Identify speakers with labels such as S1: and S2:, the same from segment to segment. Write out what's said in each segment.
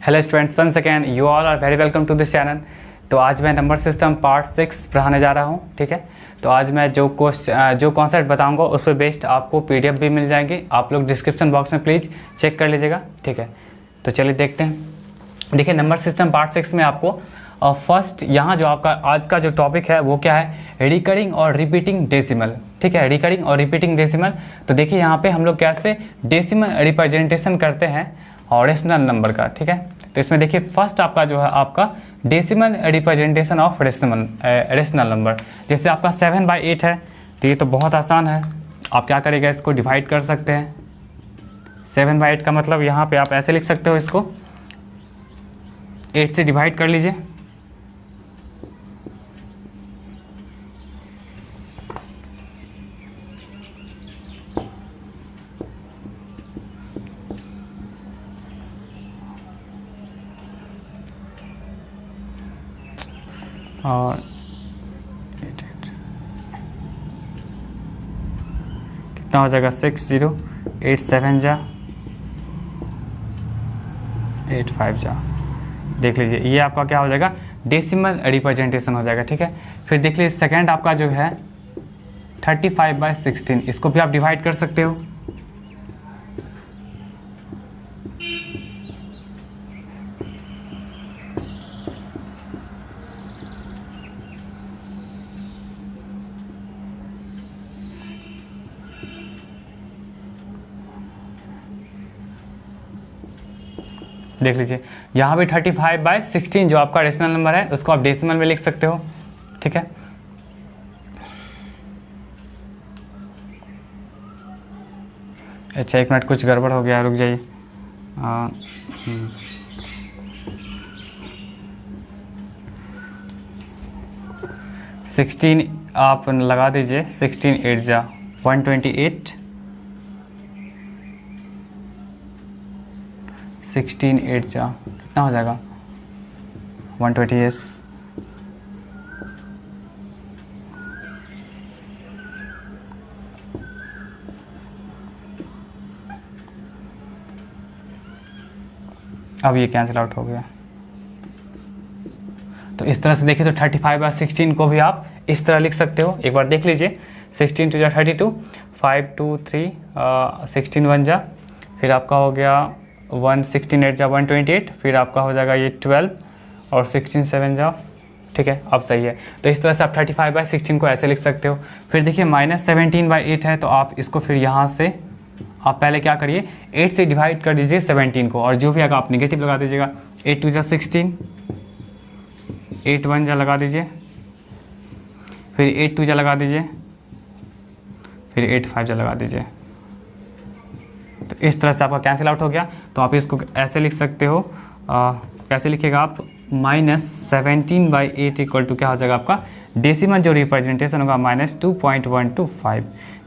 S1: Hello students, once again you all are very welcome to this channel. तो आज मैं number system part 6 पढ़ाने जा रहा हूँ। ठीक है, तो आज मैं जो कॉन्सेप्ट बताऊँगा उस पर बेस्ड आपको पीडीएफ भी मिल जाएंगे। आप लोग डिस्क्रिप्शन बॉक्स में प्लीज़ चेक कर लीजिएगा। ठीक है, तो चलिए देखते हैं। देखिए, नंबर सिस्टम पार्ट 6 में आपको फर्स्ट यहाँ जो आपका आज का जो टॉपिक है वो क्या है, रिकरिंग और रिपीटिंग डेसिमल। ठीक है, रिकरिंग और रिपीटिंग डेसिमल। तो देखिए यहाँ पे हम लोग कैसे डेसिमल रिप्रेजेंटेशन करते हैं रेशनल नंबर का। ठीक है, तो इसमें देखिए फर्स्ट आपका जो है आपका decimal representation of rational number. जैसे आपका 7/8 है, तो ये तो बहुत आसान है। आप क्या करेगा, इसको डिवाइड कर सकते हैं। 7/8 का मतलब यहाँ पे आप ऐसे लिख सकते हो, इसको 8 से डिवाइड कर लीजिए। और 8 कितना हो जाएगा, 6 0 8 7 जा 8 5 जा। देख लीजिए ये आपका क्या हो जाएगा, डेसिमल रिप्रेजेंटेशन हो जाएगा। ठीक है, फिर देख लीजिए सेकंड आपका जो है 35/16, इसको भी आप डिवाइड कर सकते हो। देख लीजिए यहाँ भी 35/16 जो आपका रेशनल नंबर है उसको आप डेसिमल में लिख सकते हो। ठीक है, अच्छा 1 मिनट, कुछ गड़बड़ हो गया, रुक जाइए। 16 आप लगा दीजिए। 16 8 जा 128, 16 8 जा कितना हो जाएगा, 120। अब ये कैंसिल आउट हो गया। तो इस तरह से देखिए तो 35/16 को भी आप इस तरह लिख सकते हो। एक बार देख लीजिए, 16 2 जा 32, 5 2 3 16 1 जा, फिर आपका हो गया 1 16 8 जा 128, फिर आपका हो जाएगा ये 12 और 16 7 जा। ठीक है, अब सही है। तो इस तरह से आप 35/16 को ऐसे लिख सकते हो। फिर देखिए -17/8 है, तो आप इसको फिर यहाँ से आप पहले क्या करिए, 8 से डिवाइड कर दीजिए 17 को, और जो भी आएगा आप निगेटिव लगा दीजिएगा। 8 2 जा 16, 8 1 जा लगा दीजिए, फिर 8 2 जा लगा दीजिए, फिर 8 5 जा लगा दीजिए। तो इस तरह से आपका कैंसिल आउट हो गया। तो आप इसको ऐसे लिख सकते हो, कैसे लिखिएगा आप, -17/8 इक्वल टू क्या हो जाएगा आपका डेसिमल जो रिप्रेजेंटेशन होगा -2.125।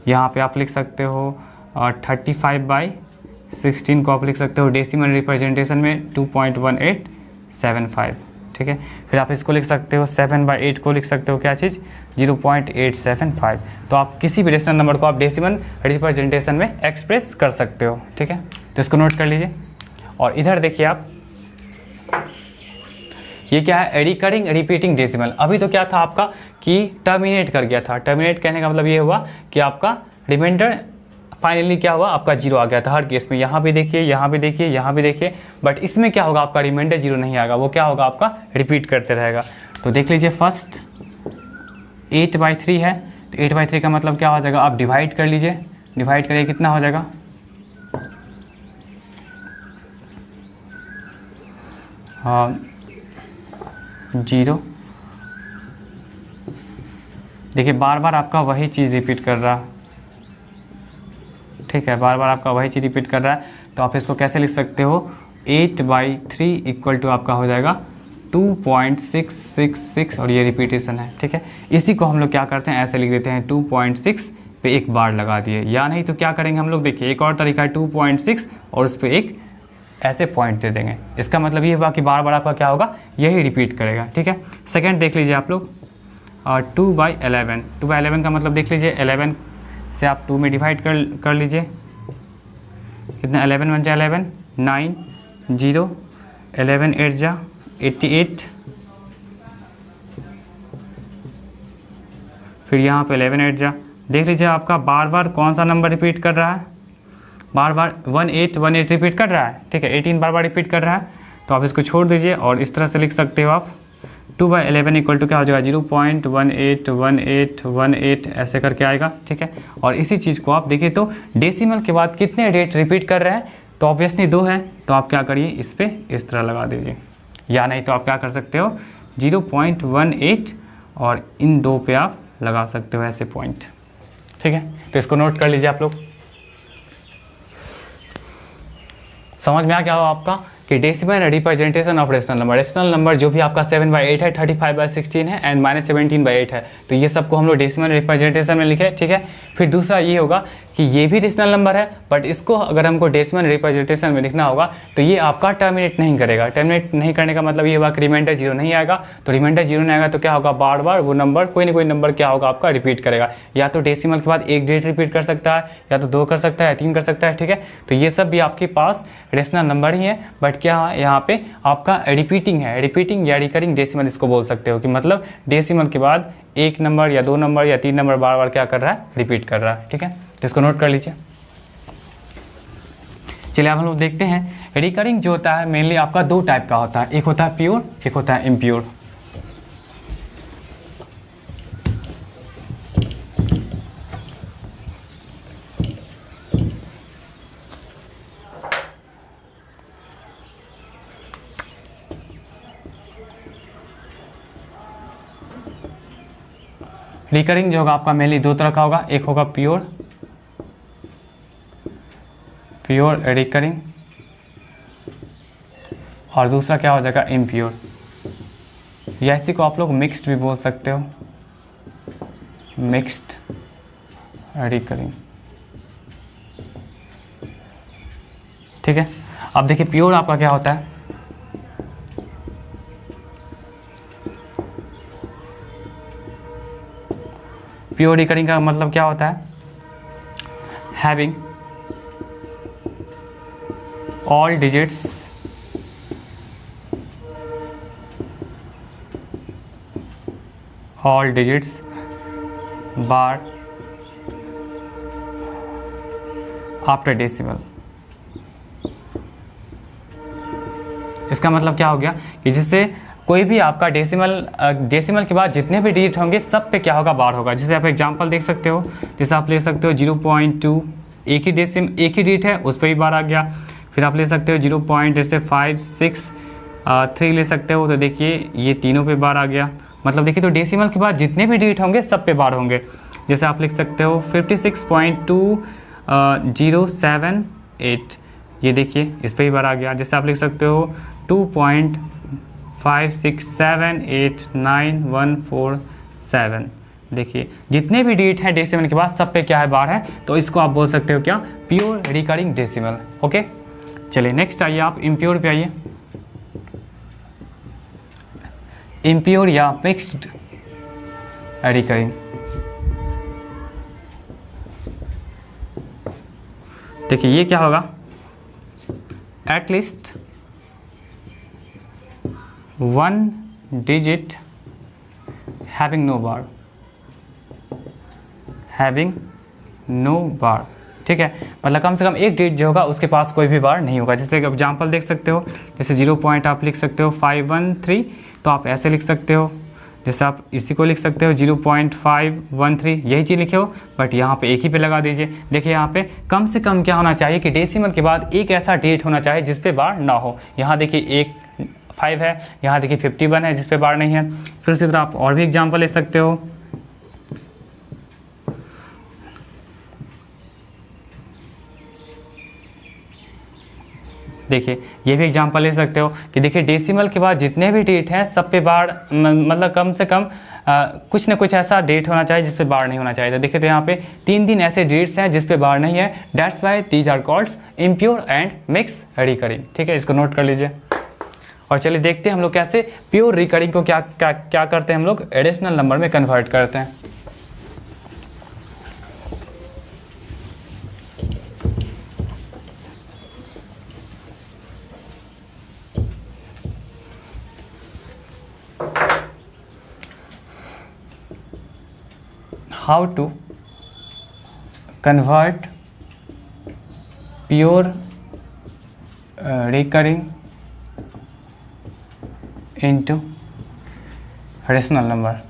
S1: यहाँ पे आप लिख सकते हो 35/16 को आप लिख सकते हो डेसिमल रिप्रेजेंटेशन में 2.1875। ठीक है, फिर आप इसको लिख सकते हो 7/8 को लिख सकते हो क्या चीज़, 0.875। तो आप किसी भी रेशनल नंबर को आप डेसिमल रिप्रेजेंटेशन में एक्सप्रेस कर सकते हो। ठीक है, तो इसको नोट कर लीजिए। और इधर देखिए आप, ये क्या है, रिकरिंग रिपीटिंग डेसिमल। अभी तो क्या था आपका कि टर्मिनेट कर गया था। टर्मिनेट कहने का मतलब ये हुआ कि आपका रिमाइंडर फाइनली क्या हुआ, आपका 0 आ गया था हर केस में। यहाँ भी देखिए, यहाँ भी देखिए, यहाँ भी देखिए, बट इसमें क्या होगा, आपका रिमाइंडर 0 नहीं आएगा, वो क्या होगा, आपका रिपीट करते रहेगा। तो देख लीजिए फर्स्ट 8/3 है, तो 8/3 का मतलब क्या हो जाएगा, आप डिवाइड कर लीजिए। डिवाइड करिए, कितना हो जाएगा, हाँ 0। देखिए बार बार आपका वही चीज़ रिपीट कर रहा है। ठीक है, बार बार आपका वही चीज़ रिपीट कर रहा है। तो आप इसको कैसे लिख सकते हो, 8/3 इक्वल टू आपका हो जाएगा 2.666, और ये रिपीटेशन है। ठीक है, इसी को हम लोग क्या करते हैं, ऐसे लिख देते हैं 2.6 पे एक बार लगा दिए, या नहीं तो क्या करेंगे हम लोग, देखिए एक और तरीका है 2.6 और उस पर एक ऐसे पॉइंट दे देंगे। इसका मतलब ये हुआ कि बार बार आपका क्या होगा, यही रिपीट करेगा। ठीक है, सेकेंड देख लीजिए आप लोग, 2/11। 2/11 का मतलब देख लीजिए, 11 से आप 2 में डिवाइड कर लीजिए, कितना 11 1 जा 11, 9 0 11 8 जा 88, फिर यहाँ पे 11 8 जा, देख लीजिए आपका बार बार कौन सा नंबर रिपीट कर रहा है, बार बार 18 रिपीट कर रहा है, ठीक है, 18 बार बार रिपीट कर रहा है। तो आप इसको छोड़ दीजिए और इस तरह से लिख सकते हो आप 2/11 इक्वल टू क्या हो जाएगा 0.181818 ऐसे करके आएगा, ठीक है। और इसी चीज़ को आप देखिए तो डेसिमल के बाद कितने डेट रिपीट कर रहे हैं, तो ऑब्वियसली 2 है, तो आप क्या करिए इस पर इस तरह लगा दीजिए, या नहीं तो आप क्या कर सकते हो 0.18 और इन 2 पे आप लगा सकते हो ऐसे पॉइंट, ठीक है। तो इसको नोट कर लीजिए आप लोग। समझ में आ गया हो आपका कि decimal representation of rational number, rational number जो भी आपका 7/8 है, 35/16 है एंड -17/8 है, तो ये सबको हम लोग डेसिमल रिप्रेजेंटेशन में लिखे, ठीक है। फिर दूसरा ये होगा कि ये भी रेशनल नंबर है, बट इसको अगर हमको डेसिमल रिप्रेजेंटेशन में लिखना होगा तो ये आपका टर्मिनेट नहीं करेगा। टर्मिनेट नहीं करने का मतलब ये होगा कि रिमाइंडर 0 नहीं आएगा, तो रिमाइंडर 0 नहीं आएगा तो क्या होगा, बार बार वो नंबर कोई ना कोई नंबर क्या होगा आपका रिपीट करेगा, या तो डेसिमल के बाद एक डेट रिपीट कर सकता है, या तो 2 कर सकता है, या 3 कर सकता है, ठीक है। तो ये सब भी आपके पास रेशनल नंबर ही है, बट क्या है यहाँ पे आपका रिपीटिंग है, रिपीटिंग या रिकरिंग डेसिमल इसको बोल सकते हो, कि मतलब डेसिमल के बाद एक नंबर या 2 नंबर या 3 नंबर बार बार क्या कर रहा है, रिपीट कर रहा है, ठीक है। तो इसको नोट कर लीजिए। चलिए अब हम लोग देखते हैं रिकरिंग जो होता है मेनली आपका 2 टाइप का होता है, एक होता है प्योर, एक होता है इम्प्योर। रिकरिंग जो होगा आपका मेनली 2 तरह का होगा, एक होगा प्योर रिकरिंग, और दूसरा क्या हो जाएगा इम्प्योर, या इसी को आप लोग मिक्स्ड भी बोल सकते हो, मिक्स्ड रिकरिंग, ठीक है। अब देखिए प्योर आपका क्या होता है, प्योर रिकरिंग का मतलब क्या होता है, having all digits bar after decimal। इसका मतलब क्या हो गया कि जिससे कोई भी आपका डेसिमल के बाद जितने भी डिजिट होंगे सब पे क्या होगा, बार होगा। जैसे आप एग्जांपल देख सकते हो, जैसे आप ले सकते हो 0.2, एक ही डिजिट है उस पर भी बार आ गया। फिर आप ले सकते हो 0.563 ले सकते हो, तो देखिए ये तीनों पे बार आ गया। मतलब देखिए तो डेसिमल के बाद जितने भी डिजिट होंगे सब पे बार होंगे। जैसे आप लिख सकते हो 56.2078, ये देखिए इस पर भी बार आ गया। जैसे आप लिख सकते हो 2.56789147, देखिए जितने भी डिजिट हैं डेसिमल के बाद सब पे क्या है, बार है। तो इसको आप बोल सकते हो क्या, प्योर रिकरिंग डेसिमल। ओके, चलिए नेक्स्ट आइए आप इम्प्योर पे आइए। इम्प्योर या मिक्स्ड रिकरिंग, देखिए ये क्या होगा, एटलीस्ट 1 डिजिट हैविंग नो बार, ठीक है। मतलब कम से कम एक डिजिट जो होगा उसके पास कोई भी बार नहीं होगा। जैसे एग्जांपल देख सकते हो, जैसे 0 पॉइंट आप लिख सकते हो 513, तो आप ऐसे लिख सकते हो। जैसे आप इसी को लिख सकते हो 0.513, यही चीज़ लिखे हो, बट यहाँ पे एक ही पे लगा दीजिए। देखिए यहाँ पे कम से कम क्या होना चाहिए कि डेसिमल के बाद एक ऐसा डिजिट होना चाहिए जिस पे बार ना हो। यहाँ देखिए एक 5 है, यहाँ देखिए 51 है जिस पे बार नहीं है। फिर उसी तरह आप और भी एग्जाम्पल ले सकते हो। देखिए ये भी एग्जांपल ले सकते हो कि देखिए डेसिमल के बाद जितने भी डेट हैं सब पे बार, मतलब कम से कम कुछ ना कुछ ऐसा डेट होना चाहिए जिस पे बार नहीं होना चाहिए। तो देखिए तो यहाँ पे 3 ऐसे डेट्स हैं जिस पे बार नहीं है। That's why these are called impure and mix recurring, ठीक है, इसको नोट कर लीजिए। और चलिए देखते हैं हम लोग कैसे प्योर रिकरिंग को क्या करते हैं, हम लोग एडिशनल नंबर में कन्वर्ट करते हैं। How to convert pure recurring into rational number.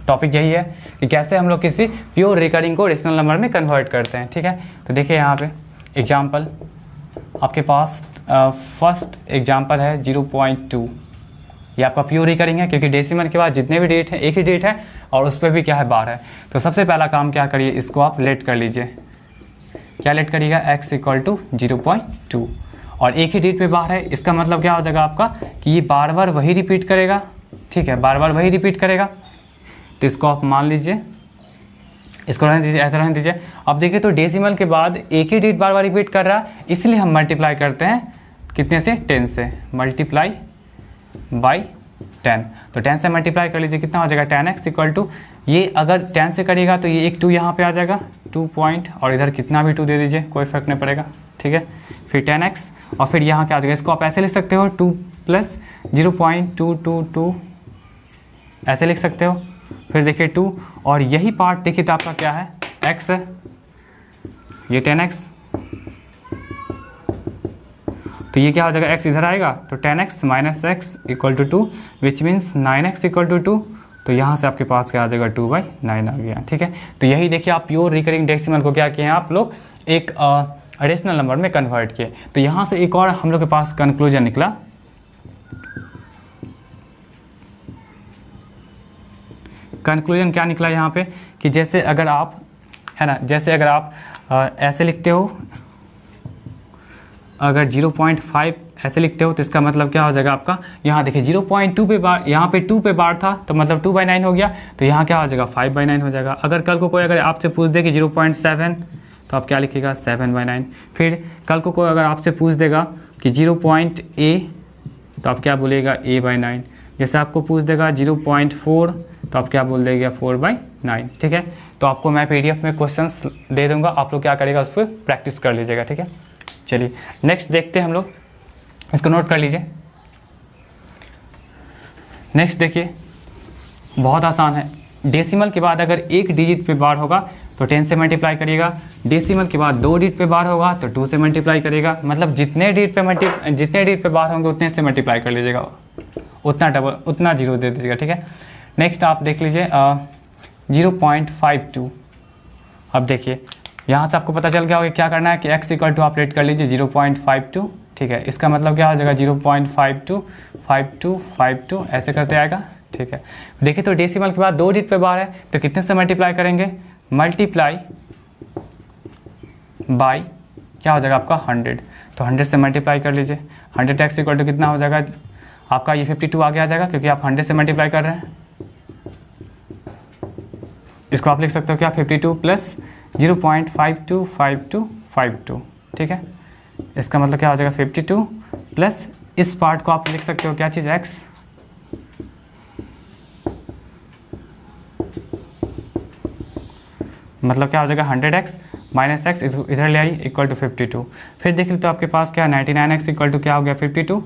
S1: Topic यही है कि कैसे हम लोग किसी प्योर रिकरिंग को रेशनल नंबर में कन्वर्ट करते हैं। ठीक है, तो देखिए यहाँ पे एग्जाम्पल आपके पास फर्स्ट एग्जाम्पल है 0.2। ये आपका प्योर रिकरिंग है क्योंकि डेसिमल के बाद जितने भी डेट हैं एक ही डेट है और उस पर भी क्या है बार है। तो सबसे पहला काम क्या करिए, इसको आप लेट कर लीजिए। क्या लेट करिएगा, x इक्वल टू 0.2 और एक ही डेट पे बार है। इसका मतलब क्या हो जाएगा आपका कि ये बार बार वही रिपीट करेगा। ठीक है, बार बार वही रिपीट करेगा। तो इसको आप मान लीजिए, इसको रहने दीजिए, ऐसा रहने दीजिए। अब देखिए तो डेसिमल के बाद एक ही डेट बार बार रिपीट कर रहा है, इसलिए हम मल्टीप्लाई करते हैं कितने से, 10 से। मल्टीप्लाई बाई 10, तो 10 से मल्टीप्लाई कर लीजिए, कितना हो जाएगा 10x इक्वल टू, ये अगर 10 से करिएगा तो ये एक 2 यहाँ पे आ जाएगा, 2 पॉइंट, और इधर कितना भी 2 दे दीजिए, कोई फर्क नहीं पड़ेगा। ठीक है, फिर 10x और फिर यहाँ क्या आ जाएगा, इसको आप ऐसे लिख सकते हो 2 प्लस 0.222 ऐसे लिख सकते हो। फिर देखिए 2 और यही पार्ट देखिए तो आपका क्या है, x है, ये 10x, तो ये क्या हो जाएगा, x इधर आएगा तो 10x minus x equal to 2 which means 9x equal to 2। तो यहाँ से आपके पास क्या आ जाएगा, 2/9 आ गया। ठीक है, तो यही देखिए आप प्योर रिकरिंग डेसिमल को क्या किए हैं आप लोग, एक रेशनल नंबर में कन्वर्ट किए। तो यहाँ से एक और हम लोग के पास कंक्लूजन निकला। कंक्लूजन क्या निकला यहाँ पे कि जैसे अगर आप, है ना, जैसे अगर आप ऐसे लिखते हो, अगर 0.5 ऐसे लिखते हो तो इसका मतलब क्या हो जाएगा आपका, यहाँ देखिए 0.2 पे बार, यहाँ पे 2 पे बार था तो मतलब 2/9 हो गया, तो यहाँ क्या हो जाएगा 5/9 हो जाएगा। अगर कल को कोई अगर आपसे पूछ दे कि 0.7 तो आप क्या लिखिएगा 7/9। फिर कल को कोई अगर आपसे पूछ देगा कि 0.a तो आप क्या बोलेगा a/9। जैसे आपको पूछ देगा 0.4 तो आप क्या बोल देगा 4/9। ठीक है, तो आपको मैं PDF में क्वेश्चंस दे दूंगा, आप लोग क्या करेगा उस पर प्रैक्टिस कर लीजिएगा। ठीक है, चलिए नेक्स्ट देखते हैं हम लोग, इसको नोट कर लीजिए। नेक्स्ट देखिए, बहुत आसान है। डेसिमल के बाद अगर एक डिजिट पे बार होगा तो 10 से मल्टीप्लाई करिएगा, डेसिमल के बाद 2 डिजिट पे बार होगा तो 2 से मल्टीप्लाई करिएगा, मतलब जितने डिजिट पे बार होंगे उतने से मल्टीप्लाई कर लीजिएगा, उतना जीरो दे दीजिएगा। ठीक है, नेक्स्ट आप देख लीजिए 0.52। अब देखिए यहाँ से आपको पता चल गया होगा क्या करना है कि x इक्वल टू आप लेट कर लीजिए 0.52। ठीक है, इसका मतलब क्या हो जाएगा 0.52 52 52 ऐसे करते आएगा। ठीक है, देखिए तो डेसिमल के बाद 2 डिजिट पे बार है तो कितने से मल्टीप्लाई करेंगे, मल्टीप्लाई बाई क्या हो जाएगा आपका 100, तो 100 से मल्टीप्लाई कर लीजिए। 100x इक्वल टू कितना हो जाएगा आपका, ये 52 आगे आ जाएगा क्योंकि आप 100 से मल्टीप्लाई कर रहे हैं। इसको आप लिख सकते हो क्या 52 प्लस 0.525252। ठीक है, इसका मतलब क्या हो जाएगा 52 प्लस इस पार्ट को आप लिख सकते हो क्या चीज़ x, मतलब क्या हो जाएगा 100x माइनस एक्स इधर ले आई इक्वल टू 52। फिर देख ली तो आपके पास क्या 99x इक्वल टू क्या हो गया 52।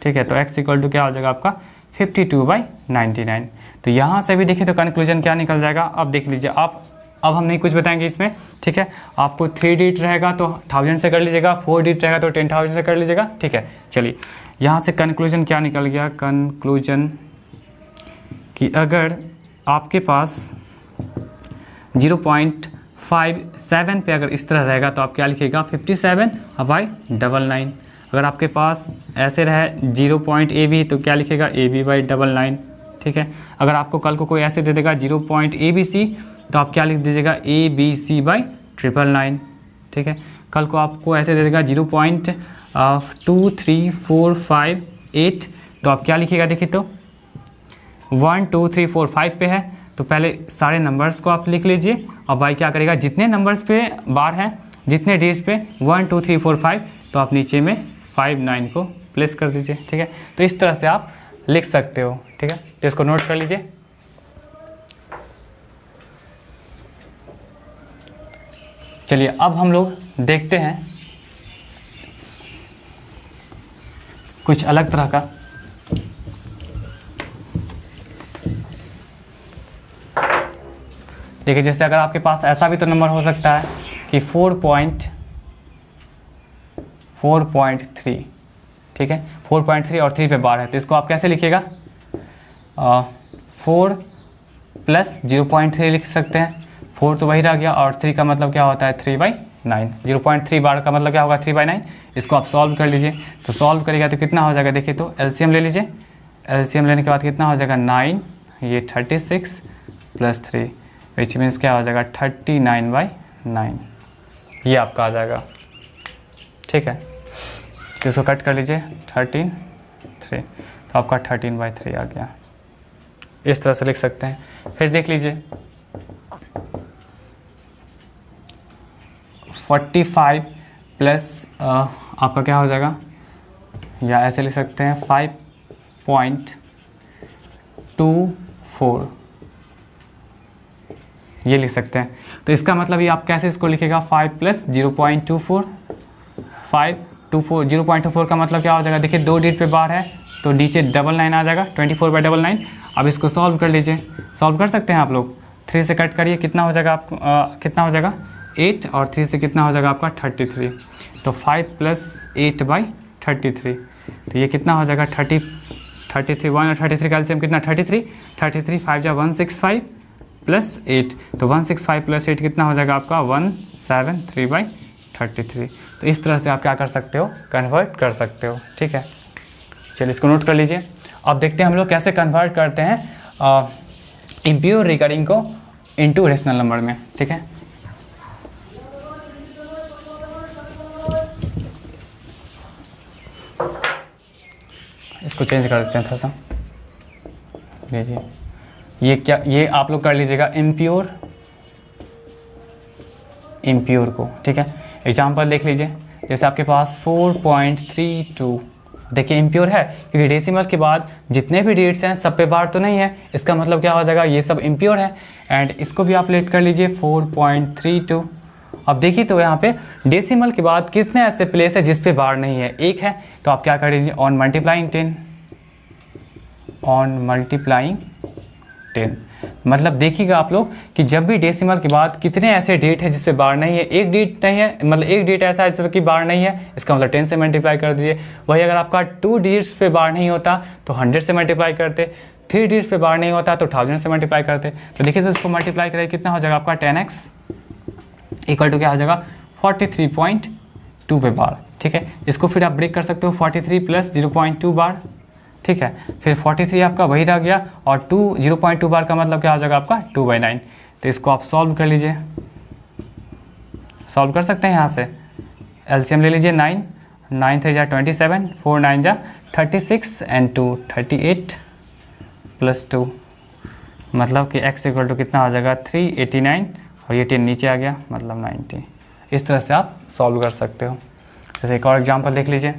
S1: ठीक है, तो x इक्वल टू क्या हो जाएगा आपका 52/99। तो यहाँ से भी देखिए तो कंक्लूजन क्या निकल जाएगा। अब देख लीजिए आप, अब हम नहीं कुछ बताएंगे इसमें। ठीक है, आपको 3 डिजिट रहेगा तो 1000 से कर लीजिएगा, 4 डिजिट रहेगा तो 10,000 से कर लीजिएगा। ठीक है, चलिए यहाँ से कंक्लूजन क्या निकल गया, कंक्लूजन कि अगर आपके पास 0.57 पे अगर इस तरह रहेगा तो आप क्या लिखिएगा 57/99। अगर आपके पास ऐसे रहे 0.AB तो क्या लिखेगा AB/99। ठीक है, अगर आपको कल को कोई ऐसे दे देगा 0.ABC तो आप क्या लिख दीजिएगा ABC/999। ठीक है, कल को आपको ऐसे दे देगा 0.23458 तो आप क्या लिखिएगा, देखिए तो 1 2 3 4 5 पे है तो पहले सारे नंबर्स को आप लिख लीजिए और भाई क्या करेगा जितने नंबर्स पे बार है, जितने डिजिट पे 1 2 3 4 5 तो आप नीचे में 5 9 को प्लेस कर दीजिए। ठीक है, तो इस तरह से आप लिख सकते हो। ठीक है, तो इसको नोट कर लीजिए। चलिए अब हम लोग देखते हैं कुछ अलग तरह का। देखिए जैसे अगर आपके पास ऐसा भी तो नंबर हो सकता है कि 4.3, ठीक है, 4.3 और 3 पे बार है, तो इसको आप कैसे लिखिएगा, 4 प्लस 0.3 लिख सकते हैं। 4 तो वही रह गया और 3 का मतलब क्या होता है 3/9, 0.3 बार का मतलब क्या होगा 3/9। इसको आप सॉल्व कर लीजिए, तो सॉल्व करिएगा तो कितना हो जाएगा, देखिए तो एलसीएम ले लीजिए, एलसीएम लेने के बाद कितना हो जाएगा 9, ये 36 प्लस 3 विच मीन्स क्या हो जाएगा 39/9, ये आपका आ जाएगा, ठीक है। तो इसको कट कर लीजिए 13, 3, तो आपका 13/3 आ गया, इस तरह से लिख सकते हैं। फिर देख लीजिए 45 प्लस आपका क्या हो जाएगा, या ऐसे लिख सकते हैं 5.24, ये लिख सकते हैं। तो इसका मतलब ये आप कैसे इसको लिखेगा 5 प्लस 0.24, 524, 0.24 का मतलब क्या हो जाएगा, देखिए 2 डिजिट पे बार है तो नीचे 99 आ जाएगा, 24/99। अब इसको सॉल्व कर लीजिए, सॉल्व कर सकते हैं आप लोग, 3 से कट करिए, कितना हो जाएगा आप कितना हो जाएगा 8, और 3 से कितना हो जाएगा आपका 33, तो 5 प्लस 8/33, तो ये कितना हो जाएगा 33, 1 और 33 का एलसीएम कितना 33, 5 जा 165 प्लस 8, तो 165 प्लस 8 कितना हो जाएगा आपका 173/33। तो इस तरह से आप क्या कर सकते हो, कन्वर्ट कर सकते हो, ठीक है। चलिए इसको नोट कर लीजिए। अब देखते हैं हम लोग कैसे कन्वर्ट करते हैं इम्प्योर रिकरिंग को इनटू रेशनल नंबर में, ठीक है। इसको चेंज कर देते हैं थोड़ा सा, लीजिए ये क्या, ये आप लोग कर लीजिएगा इम्प्योर को, ठीक है। एग्जाम्पल देख लीजिए, जैसे आपके पास 4.32, देखिए इम्प्योर है क्योंकि डेसिमल के बाद जितने भी डिजिट्स हैं सब पे बार तो नहीं है, इसका मतलब क्या हो जाएगा ये सब इम्प्योर है। एंड इसको भी आप लेट कर लीजिए 4.32। अब देखिए तो यहाँ पे डेसिमल के बाद कितने ऐसे प्लेस है जिस पे बार नहीं है, एक है, तो आप क्या कर लीजिए ऑन मल्टीप्लाइंग 10, मतलब देखिएगा आप लोग कि जब भी डेसिमल के बाद कितने ऐसे डेट है जिस पे बार नहीं है, एक डेट नहीं है, मतलब एक डेट ऐसा है जिस पे बार नहीं है, इसका मतलब 10 से मल्टीप्लाई कर दीजिए। वही अगर आपका 2 डिजिट्स पे बार नहीं होता तो 100 से मल्टीप्लाई करते, 3 डिजिट्स पे बार नहीं होता तो 1000 से मल्टीप्लाई करते। तो देखिए इसको मल्टीप्लाई करें कितना हो जाएगा आपका 10x इक्वल टू क्या हो जाएगा 43.2 पे बार, ठीक है। इसको फिर आप ब्रेक कर सकते हो 43 प्लस 0.2 बार, ठीक है। फिर 43 आपका वही रह गया और 0.2 बार का मतलब क्या हो जाएगा आपका 2/9। तो इसको आप सॉल्व कर लीजिए, सॉल्व कर सकते हैं यहाँ से, एलसीएम ले लीजिए 9, 9 3 जा 27, 4 9 जा 36 एंड 2 38 प्लस 2, मतलब कि x इक्वल टू कितना हो जाएगा 389 और ये 10 नीचे आ गया मतलब 90। इस तरह से आप सॉल्व कर सकते हो। जैसे एक और एग्जांपल देख लीजिए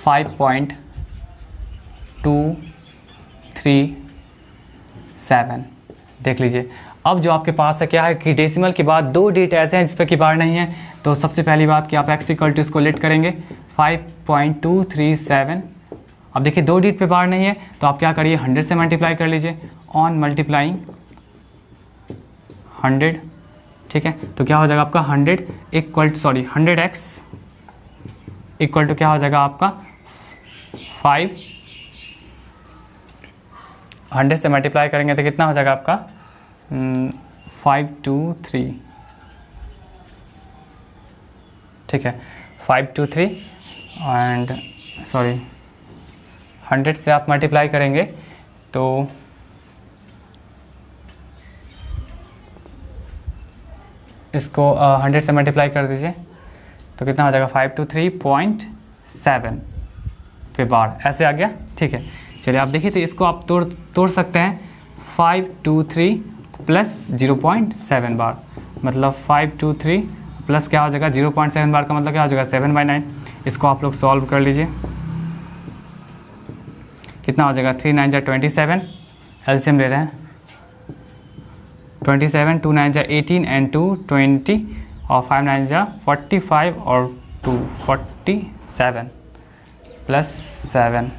S1: 5.237 देख लीजिए। अब जो आपके पास है क्या है कि डेसिमल के बाद 2 डिजिट ऐसे हैं जिस पर कि बार नहीं है, तो सबसे पहली बात कि आप x इक्वल टू इसको लेट करेंगे 5.237। अब देखिए 2 डिजिट पे बार नहीं है तो आप क्या करिए 100 से मल्टीप्लाई कर लीजिए, ऑन मल्टीप्लाइंग 100, ठीक है। तो क्या हो जाएगा आपका 100x इक्वल टू क्या हो जाएगा आपका 5, 100 से मल्टीप्लाई करेंगे तो कितना हो जाएगा आपका 523, ठीक है 523 एंड 100 से आप मल्टीप्लाई करेंगे तो इसको 100 से मल्टीप्लाई कर दीजिए तो कितना हो जाएगा 523.7 पे बार ऐसे आ गया, ठीक है। चलिए आप देखिए तो इसको आप तोड़ सकते हैं 523 प्लस 0.7 बार, मतलब 523 प्लस क्या हो जाएगा 0.7 बार का मतलब क्या हो जाएगा 7/9। इसको आप लोग सॉल्व कर लीजिए, कितना हो जाएगा 3 9 जा 27, एलसीएम ले रहे हैं 27, 2 9 जा 18 एंड 2 20 और 5 9 जा 45 और 2 47 प्लस 7,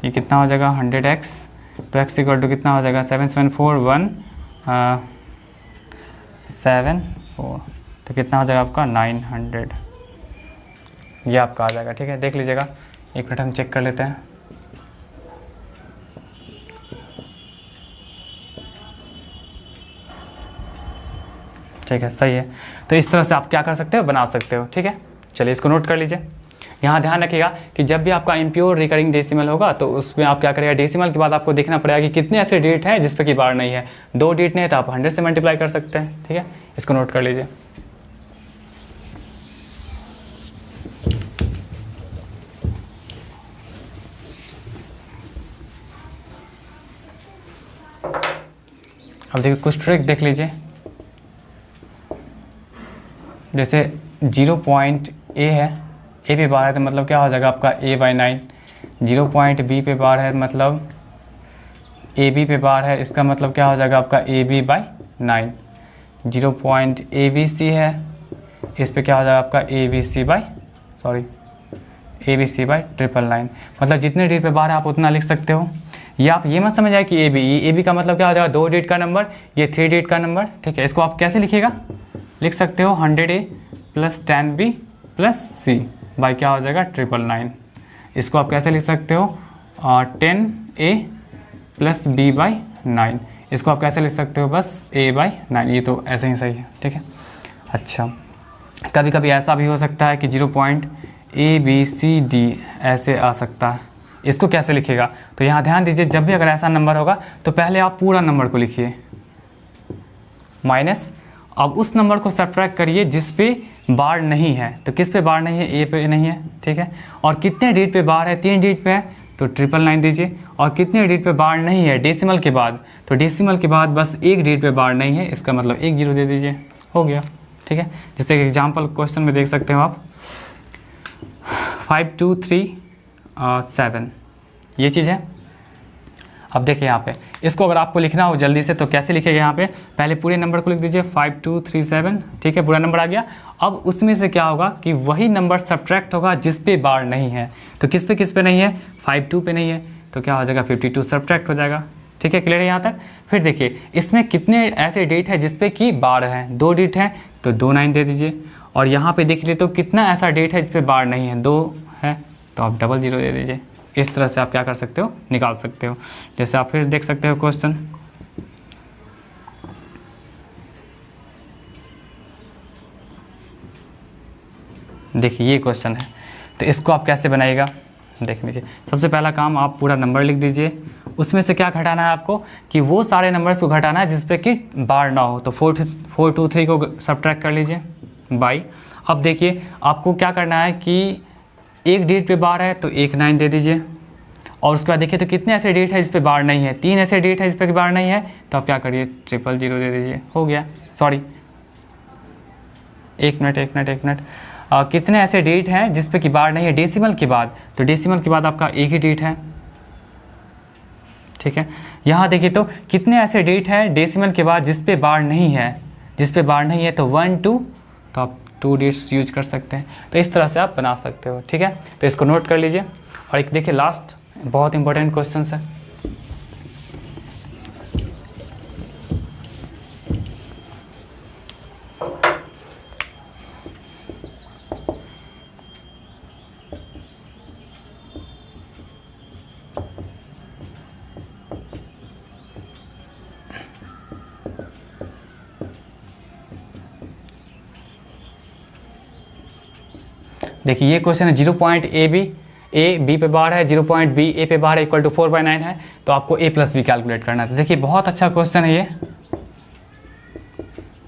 S1: ये कितना हो जाएगा 100x तो x इक्वल टू कितना हो जाएगा 774174, तो कितना हो जाएगा आपका 900, ये आपका आ जाएगा। ठीक है, देख लीजिएगा, एक मिनट हम चेक कर लेते हैं। ठीक है, सही है। तो इस तरह से आप क्या कर सकते हो, बना सकते हो। ठीक है, चलिए इसको नोट कर लीजिए। यहाँ ध्यान रखिएगा कि जब भी आपका इम्प्योर रिकरिंग डेसिमल होगा तो उसमें आप क्या करिएगा, डेसिमल के बाद आपको देखना पड़ेगा कि कितने ऐसे डिजिट हैं जिस पे की बार नहीं है। 2 डिजिट नहीं है तो आप 100 से मल्टीप्लाई कर सकते हैं। ठीक है, इसको नोट कर लीजिए। अब देखिए कुछ ट्रिक देख लीजिए। जैसे 0 A है, ए पे बार है तो मतलब क्या हो जाएगा आपका a/9। 0 B पे बार है मतलब AB पे बार है, इसका मतलब क्या हो जाएगा आपका AB/9। 0 ABC है, इस पे क्या हो जाएगा आपका ABC/999। मतलब जितने डिजिट पे बार है आप उतना लिख सकते हो। या आप ये मत समझ आए कि AB का मतलब क्या हो जाएगा 2 डिजिट का नंबर, ये 3 डिजिट का नंबर। ठीक है, इसको आप कैसे लिखिएगा, लिख सकते हो 100A + 10B + C बाई क्या हो जाएगा 999। इसको आप कैसे लिख सकते हो 10A + B/9। इसको आप कैसे लिख सकते हो, बस A/9। ये तो ऐसे ही सही है। ठीक है, अच्छा कभी कभी ऐसा भी हो सकता है कि 0.ABCD ऐसे आ सकता है। इसको कैसे लिखिएगा, तो यहाँ ध्यान दीजिए, जब भी अगर ऐसा नंबर होगा तो पहले आप पूरा नंबर को लिखिए माइनस, अब उस नंबर को सब्ट्रैक्ट करिए जिस पे बार नहीं है। तो किस पे बार नहीं है, ए पे नहीं है। ठीक है, और कितने डिजिट पे बार है, 3 डिजिट पे है तो 999 दीजिए। और कितने डिजिट पे बार नहीं है डेसिमल के बाद, तो डेसिमल के बाद बस 1 डिजिट पे बार नहीं है, इसका मतलब 1 0 दे दीजिए, हो गया। ठीक है, जैसे कि एग्जाम्पल क्वेश्चन में देख सकते हो आप 5237 ये चीज़ है। अब देखिए यहाँ पे इसको अगर आपको लिखना हो जल्दी से तो कैसे लिखेगा, यहाँ पे पहले पूरे नंबर को लिख दीजिए 5237। ठीक है, पूरा नंबर आ गया। अब उसमें से क्या होगा कि वही नंबर सब्ट्रैक्ट होगा जिस पे बार नहीं है। तो किस पे नहीं है, 52 पे नहीं है, तो क्या हो जाएगा 52 सब्ट्रैक्ट हो जाएगा। ठीक है, क्लियर है यहाँ तक। फिर देखिए इसमें कितने ऐसे डेट है जिसपे कि बार है, 2 डेट है तो 29 दे दीजिए। और यहाँ पे देख लिए तो कितना ऐसा डेट है जिसपे बार नहीं है, 2 है तो आप 00 दे दीजिए। इस तरह से आप क्या कर सकते हो, निकाल सकते हो। जैसे आप फिर देख सकते हो क्वेश्चन, देखिए ये क्वेश्चन है, तो इसको आप कैसे बनाइएगा देख लीजिए। सबसे पहला काम आप पूरा नंबर लिख दीजिए, उसमें से क्या घटाना है आपको कि वो सारे नंबर्स को घटाना है जिस पे कि बार ना हो। तो 423 को सब्ट्रैक्ट कर लीजिए बाई। अब देखिए आपको क्या करना है कि 1 डिजिट पे बार है तो 19 दे दीजिए। और उसके बाद देखिए तो कितने ऐसे डेट है जिस पे बार नहीं है, 3 ऐसे डेट है जिस पे बार नहीं है, तो आप क्या करिए 000 दे दीजिए, हो गया। सॉरी एक मिनट कितने ऐसे डेट हैं जिस पे कि बार नहीं है डेसिमल के बाद, तो डेसिमल के बाद आपका एक ही डेट है। ठीक है, यहाँ देखिए तो कितने ऐसे डेट हैं डेसिमल के बाद जिस पे बार नहीं है, तो 1 2, तो आप 2 डिजिट्स यूज कर सकते हैं। तो इस तरह से आप बना सकते हो। ठीक है, तो इसको नोट कर लीजिए। और एक देखिए लास्ट बहुत इंपॉर्टेंट क्वेश्चन है, देखिए ये क्वेश्चन है 0.AB ए बी पे बार है, 0.B ए पे बार है इक्वल टू 4/9 है, तो आपको a + b कैलकुलेट करना है। तो देखिए बहुत अच्छा क्वेश्चन है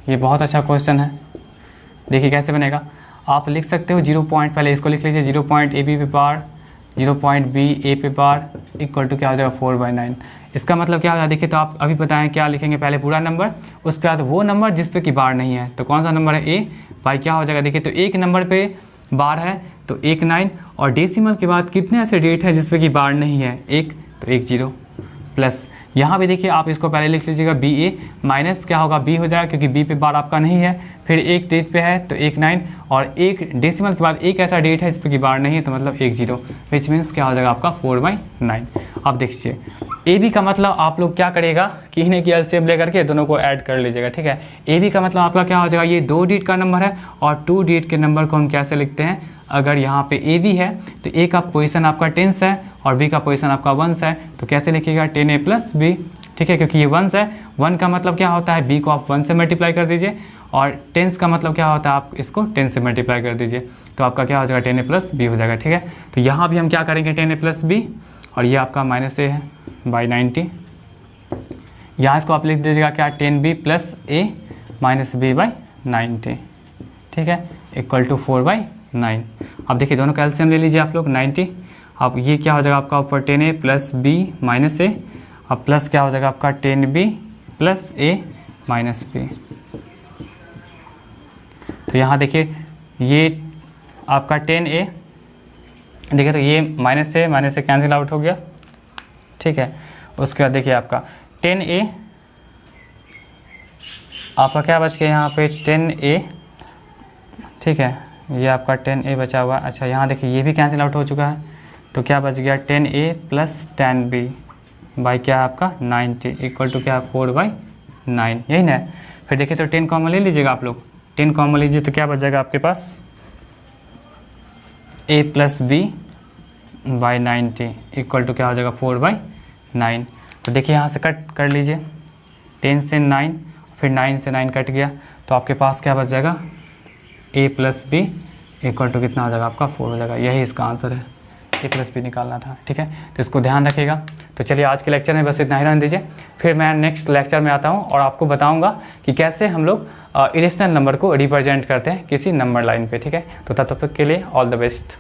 S1: ये बहुत अच्छा क्वेश्चन है। देखिए कैसे बनेगा, आप लिख सकते हो 0. पहले इसको लिख लीजिए 0.AB पे बार 0.B ए पे बार इक्वल टू क्या हो जाएगा 4/9। इसका मतलब क्या हो जाएगा, देखिए तो आप अभी बताएं क्या लिखेंगे, पहले पूरा नंबर, उसके बाद वो नंबर जिस पे कि बार नहीं है। तो कौन सा नंबर है, ए बाई क्या हो जाएगा, देखिए तो एक नंबर पे बार है तो 19, और डेसिमल के बाद कितने ऐसे डेट है जिस पे कि बार नहीं है, 1 तो 10 प्लस यहाँ भी देखिए आप इसको पहले लिख लीजिएगा BA माइनस क्या होगा B हो जाएगा क्योंकि B पे बार आपका नहीं है, फिर एक डेट पे है तो 19, और एक डेसिमल के बाद एक ऐसा डेट है जिस पे कि बार नहीं है तो मतलब 10, विच मीन्स क्या हो जाएगा आपका 4/9। अब देखिए ए बी का मतलब आप लोग क्या करेगा कि इन्हें की एलसीएम लेकर के दोनों को ऐड कर लीजिएगा, ठीक है। ए बी का मतलब आपका क्या हो जाएगा, ये 2 डिजिट का नंबर है और 2 डिजिट के नंबर को हम कैसे लिखते हैं, अगर यहाँ पे ए बी है तो ए का पोजीशन आपका 10 है और बी का पोजीशन आपका 1 है, तो कैसे लिखिएगा 10a + b, ठीक है, क्योंकि ये 1 है। 1 का मतलब क्या होता है, बी को आप 1 से मल्टीप्लाई कर दीजिए और 10 का मतलब क्या होता है, आप इसको 10 से मल्टीप्लाई कर दीजिए, तो आपका क्या हो जाएगा 10a + b हो जाएगा, ठीक है। तो यहाँ भी हम क्या करेंगे 10a + b और ये आपका -a है बाई 90, यहाँ इसको आप लिख दीजिएगा क्या 10b + a - b बाई 90, ठीक है, = 4/9। अब देखिए दोनों का एलसीएम ले लीजिए आप लोग 90। अब ये क्या हो जाएगा आपका ऊपर 10a + b - a, अब प्लस क्या हो जाएगा आपका 10b + a - b। तो यहाँ देखिए ये आपका 10a, देखिए तो ये -a कैंसिल आउट हो गया, ठीक है। उसके बाद देखिए आपका 10a, आपका क्या बच गया यहाँ पे 10a, ठीक है, ये आपका 10a बचा हुआ। अच्छा यहाँ देखिए ये भी कैंसिल आउट हो चुका है, तो क्या बच गया 10a + 10b बाई क्या आपका 90 = क्या 4/9, यही ना। फिर देखिए तो 10 कॉमन ले लीजिएगा आप लोग, 10 कॉमन लीजिए तो क्या बच जाएगा आपके पास a + b बाई 90 = क्या हो जाएगा 4/9। तो देखिए यहाँ से कट कर लीजिए 10 से 9, फिर 9 से 9 कट गया, तो आपके पास क्या बच जाएगा a + b = कितना हो जाएगा आपका 4 हो जाएगा। यही इसका आंसर है, a + b निकालना था, ठीक है। तो इसको ध्यान रखिएगा। तो चलिए आज के लेक्चर में बस इतना ही रहने दीजिए, फिर मैं नेक्स्ट लेक्चर में आता हूँ और आपको बताऊँगा कि कैसे हम लोग इरेशनल नंबर को रिप्रेजेंट करते हैं किसी नंबर लाइन पे, ठीक है। तो तब तक के लिए ऑल द बेस्ट।